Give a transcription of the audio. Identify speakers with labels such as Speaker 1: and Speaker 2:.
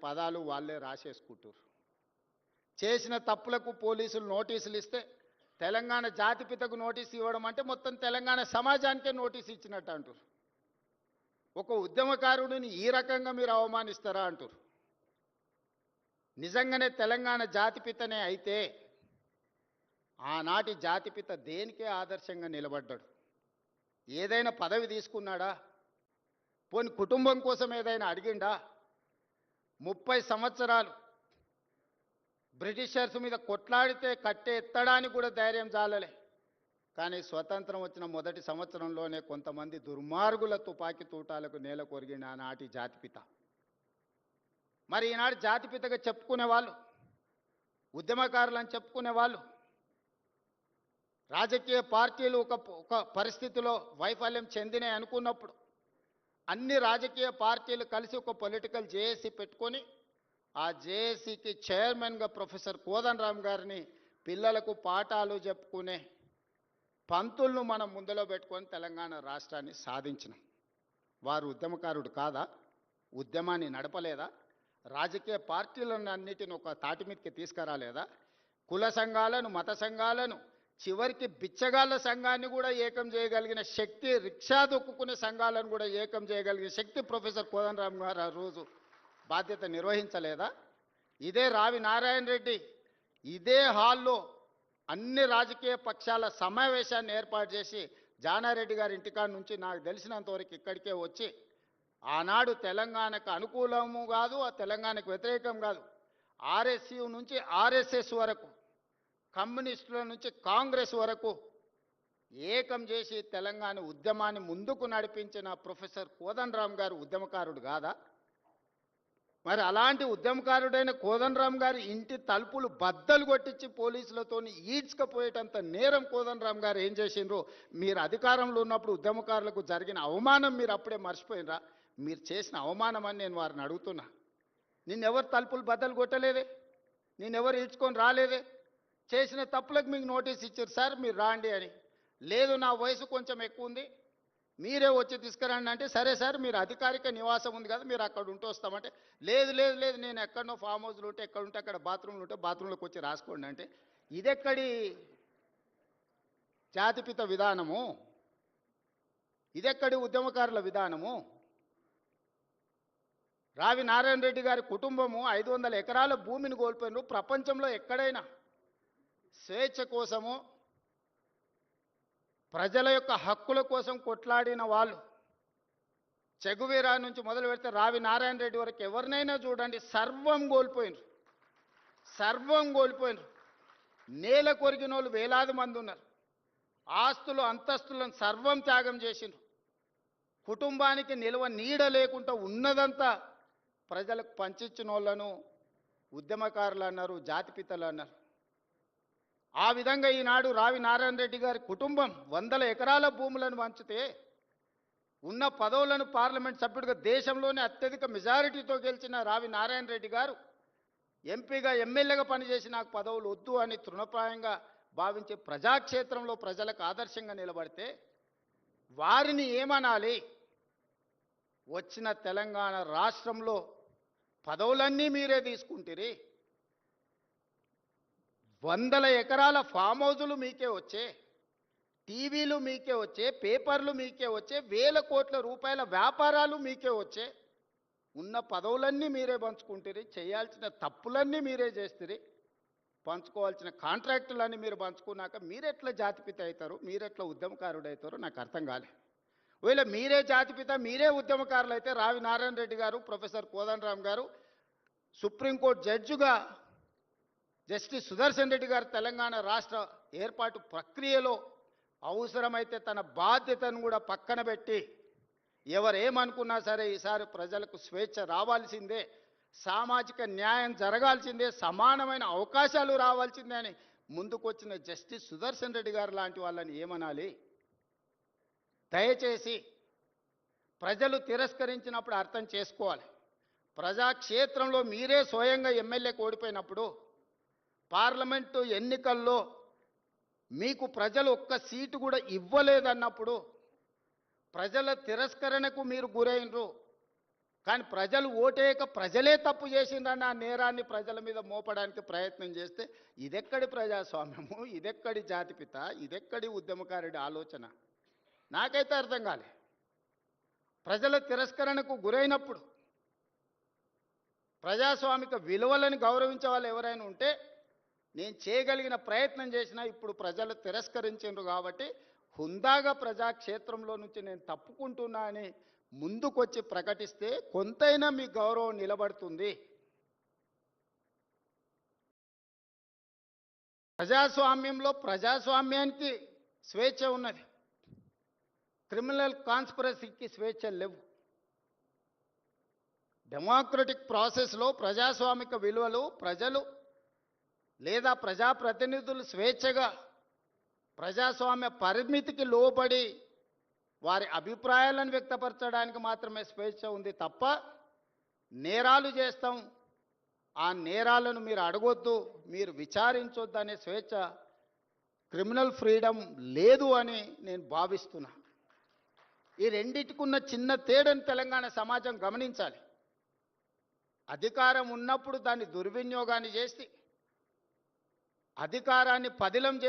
Speaker 1: పదాలు వాళ్ళే రాసేసుకుంటారు. చేసిన తప్పులకు పోలీసులు నోటీసులు ఇస్తే తెలంగాణ జాతిపితకు నోటీసు ఇవ్వడం అంటే మొత్తం తెలంగాణ సమాజానికే నోటీసు ఇచ్చినట్టు అంటారు. ఒక ఉద్యమకారుడిని ఈ రకంగా మీరు అవమానిస్తారా అంటారు. నిజంగానే తెలంగాణ జాతిపితనే అయితే ఆనాటి జాతిపిత దేనికే ఆదర్శంగా నిలబడ్డాడు? ఏదైనా పదవి తీసుకున్నాడా? పోని కుటుంబం కోసం ఏదైనా అడిగిండా? 30 సంవత్సరాలు బ్రిటిషర్స్ మీద కొట్లాడితే కట్టె ఎత్తడానికి కూడా ధైర్యం చాలలే. కానీ స్వతంత్రం వచ్చిన మొదటి సంవత్సరంలోనే కొంతమంది దుర్మార్గుల తుపాకీ తూటాలకు నేల కొరిగిన ఆనాటి జాతిపిత. మరి ఈనాడు జాతిపితగా చెప్పుకునే వాళ్ళు, ఉద్యమకారులు అని చెప్పుకునే వాళ్ళు, రాజకీయ పార్టీలు ఒక పరిస్థితిలో వైఫల్యం చెందినాయి అనుకున్నప్పుడు అన్ని రాజకీయ పార్టీలు కలిసి ఒక పొలిటికల్ జేఏసీ పెట్టుకొని ఆ జేఏసీకి చైర్మన్గా ప్రొఫెసర్ కోదండరామ్ గారిని పిల్లలకు పాఠాలు చెప్పుకునే పంతులను మనం ముందులో పెట్టుకొని తెలంగాణ రాష్ట్రాన్ని సాధించినాం. వారు ఉద్యమకారుడు కాదా? ఉద్యమాన్ని నడపలేదా? రాజకీయ పార్టీలను అన్నిటిని ఒక తాటి మీదకి తీసుకురాలేదా? కుల సంఘాలను, మత సంఘాలను, చివరికి బిచ్చగాళ్ళ సంఘాన్ని కూడా ఏకం చేయగలిగిన శక్తి, రిక్షా దొక్కుకునే సంఘాలను కూడా ఏకం చేయగలిగిన శక్తి ప్రొఫెసర్ కోదండరామ్ గారు ఆ రోజు బాధ్యత నిర్వహించలేదా? ఇదే రావి నారాయణ రెడ్డి ఇదే హాల్లో అన్ని రాజకీయ పక్షాల సమావేశాన్ని ఏర్పాటు చేసి జానారెడ్డి గారి ఇంటికాడ నుంచి నాకు తెలిసినంతవరకు ఇక్కడికే వచ్చి ఆనాడు తెలంగాణకు అనుకూలము కాదు, ఆ తెలంగాణకు వ్యతిరేకం కాదు, ఆర్ఎస్యు నుంచి ఆర్ఎస్ఎస్ వరకు, కమ్యూనిస్టుల నుంచి కాంగ్రెస్ వరకు ఏకం చేసి తెలంగాణ ఉద్యమాన్ని ముందుకు నడిపించిన ప్రొఫెసర్ కోదండరామ్ గారు ఉద్యమకారుడు కాదా? మరి అలాంటి ఉద్యమకారుడైన కోదండరామ్ గారి ఇంటి తలుపులు బద్దలు కొట్టించి పోలీసులతో ఈడ్చుకపోయేటంత నేరం కోదండరామ్ గారు ఏం చేసిండ్రో మీరు అధికారంలో ఉన్నప్పుడు ఉద్యమకారులకు జరిగిన అవమానం మీరు అప్పుడే మర్చిపోయినరా? మీరు చేసిన అవమానం అని నేను వారిని అడుగుతున్నా. నిన్నెవరు తలుపులు బద్దలు కొట్టలేదే, నిన్నెవరు ఈడ్చుకొని రాలేదే. చేసిన తప్పులకు మీకు నోటీస్ ఇచ్చారు, సార్ మీరు రాండి అని. లేదు నా వయసు కొంచెం ఎక్కువ ఉంది, మీరే వచ్చి తీసుకురండి అంటే, సరే సార్ మీరు అధికారిక నివాసం ఉంది కదా మీరు అక్కడ ఉంటూ వస్తామంటే, లేదు లేదు లేదు నేను ఎక్కడనో ఫామ్ హౌస్లు ఉంటే ఎక్కడ ఉంటే అక్కడ బాత్రూమ్లు ఉంటే బాత్రూంలోకి వచ్చి రాసుకోండి అంటే, ఇదెక్కడి జాతిపిత విధానము? ఇదెక్కడి ఉద్యమకారుల విధానము? రావి నారాయణ రెడ్డి గారి కుటుంబము 500 ఎకరాల భూమిని కోల్పోయినారు. ప్రపంచంలో ఎక్కడైనా స్వేచ్ఛ కోసము, ప్రజల యొక్క హక్కుల కోసం కొట్లాడిన వాళ్ళు, చెగువీరా నుంచి మొదలు పెడితే రావి నారాయణ రెడ్డి వరకు ఎవరినైనా చూడండి, సర్వం కోల్పోయినారు. సర్వం కోల్పోయినారు. నేల కొరిగిన వాళ్ళు వేలాది మంది ఉన్నారు. ఆస్తులు అంతస్తులను సర్వం త్యాగం చేసినారు. కుటుంబానికి నిల్వ నీడ లేకుండా ఉన్నదంతా ప్రజలకు పంచిచ్చిన వాళ్ళను ఉద్యమకారులు అన్నారు, జాతిపితలు అన్నారు. ఆ విధంగా ఈనాడు రావి నారాయణ రెడ్డి గారి కుటుంబం 100 ఎకరాల భూములను పంచితే ఉన్న పదవులను పార్లమెంట్ సభ్యుడిగా దేశంలోనే అత్యధిక మెజారిటీతో గెలిచిన రావి నారాయణ రెడ్డి గారు ఎంపీగా, ఎమ్మెల్యేగా పనిచేసి నాకు పదవులు వద్దు అని తృణప్రాయంగా భావించే ప్రజాక్షేత్రంలో ప్రజలకు ఆదర్శంగా నిలబడితే వారిని ఏమనాలి? వచ్చిన తెలంగాణ రాష్ట్రంలో పదవులన్నీ మీరే తీసుకుంటారు. 100 ఎకరాల ఫామ్ హౌజులు మీకే వచ్చే, టీవీలు మీకే వచ్చే, పేపర్లు మీకే వచ్చే, వేల కోట్ల రూపాయల వ్యాపారాలు మీకే వచ్చే, ఉన్న పదవులన్నీ మీరే పంచుకుంటారు, చేయాల్సిన తప్పులన్నీ మీరే చేస్తారు, పంచుకోవాల్సిన కాంట్రాక్టులన్నీ మీరు పంచుకున్నాక మీరెట్లా జాతిపిత అవుతారు, మీరెట్లా ఉద్యమకారుడు అవుతారో నాకు అర్థం కాలే. ఒకవేళ మీరే జాతిపిత, మీరే ఉద్యమకారులు అయితే రావి నారాయణ రెడ్డి గారు, ప్రొఫెసర్ కోదండరామ్ గారు సుప్రీంకోర్టు జడ్జిగా జస్టిస్ సుదర్శన్ రెడ్డి గారు తెలంగాణ రాష్ట్ర ఏర్పాటు ప్రక్రియలో అవసరమైతే తన బాధ్యతను కూడా పక్కన పెట్టి ఎవరేమనుకున్నా సరే ఈసారి ప్రజలకు స్వేచ్ఛ రావాల్సిందే, సామాజిక న్యాయం జరగాల్సిందే, సమానమైన అవకాశాలు రావాల్సిందే అని ముందుకొచ్చిన జస్టిస్ సుదర్శన్ రెడ్డి గారు లాంటి వాళ్ళని ఏమనాలి? దయచేసి ప్రజలు తిరస్కరించినప్పుడు అర్థం చేసుకోవాలి. ప్రజాక్షేత్రంలో మీరే స్వయంగా ఎమ్మెల్యేకి ఓడిపోయినప్పుడు, పార్లమెంటు ఎన్నికల్లో మీకు ప్రజలు ఒక్క సీటు కూడా ఇవ్వలేదన్నప్పుడు, ప్రజల తిరస్కరణకు మీరు గురైనరు. కానీ ప్రజలు ఓటేయక ప్రజలే తప్పు చేసిండ్రని ఆ నేరాన్ని ప్రజల మీద మోపడానికి ప్రయత్నం చేస్తే ఇదెక్కడి ప్రజాస్వామ్యము, ఇదెక్కడి జాతిపిత, ఇదెక్కడి ఉద్యమకారుడి ఆలోచన నాకైతే అర్థం కాలే. ప్రజల తిరస్కరణకు గురైనప్పుడు ప్రజాస్వామిక విలువలను గౌరవించే వాళ్ళు ఎవరైనా ఉంటే నేను చేయగలిగిన ప్రయత్నం చేసినా ఇప్పుడు ప్రజలు తిరస్కరించారు కాబట్టి హుందాగా ప్రజాక్షేత్రంలో నుంచి నేను తప్పుకుంటున్నా అని ముందుకొచ్చి ప్రకటిస్తే కొంతైనా మీ గౌరవం నిలబడుతుంది. ప్రజాస్వామ్యంలో ప్రజాస్వామ్యానికి స్వేచ్ఛ ఉన్నది, క్రిమినల్ కాన్స్పిరసీకి స్వేచ్ఛ లేవు. డెమోక్రటిక్ ప్రాసెస్లో ప్రజాస్వామిక విలువలు ప్రజలు లేదా ప్రజాప్రతినిధులు స్వేచ్ఛగా ప్రజాస్వామ్య పరిమితికి లోబడి వారి అభిప్రాయాలను వ్యక్తపరచడానికి మాత్రమే స్వేచ్ఛ ఉంది తప్ప నేరాలు చేస్తాం, ఆ నేరాలను మీరు అడగొద్దు, మీరు విచారించొద్దు అనే స్వేచ్ఛ, క్రిమినల్ ఫ్రీడమ్ లేదు అని నేను భావిస్తున్నా. ఈ రెండిటికున్న చిన్న తేడాను తెలంగాణ సమాజం గమనించాలి. అధికారం ఉన్నప్పుడు దాన్ని దుర్వినియోగాన్ని చేసి అధికారాన్ని పదిలం చేసి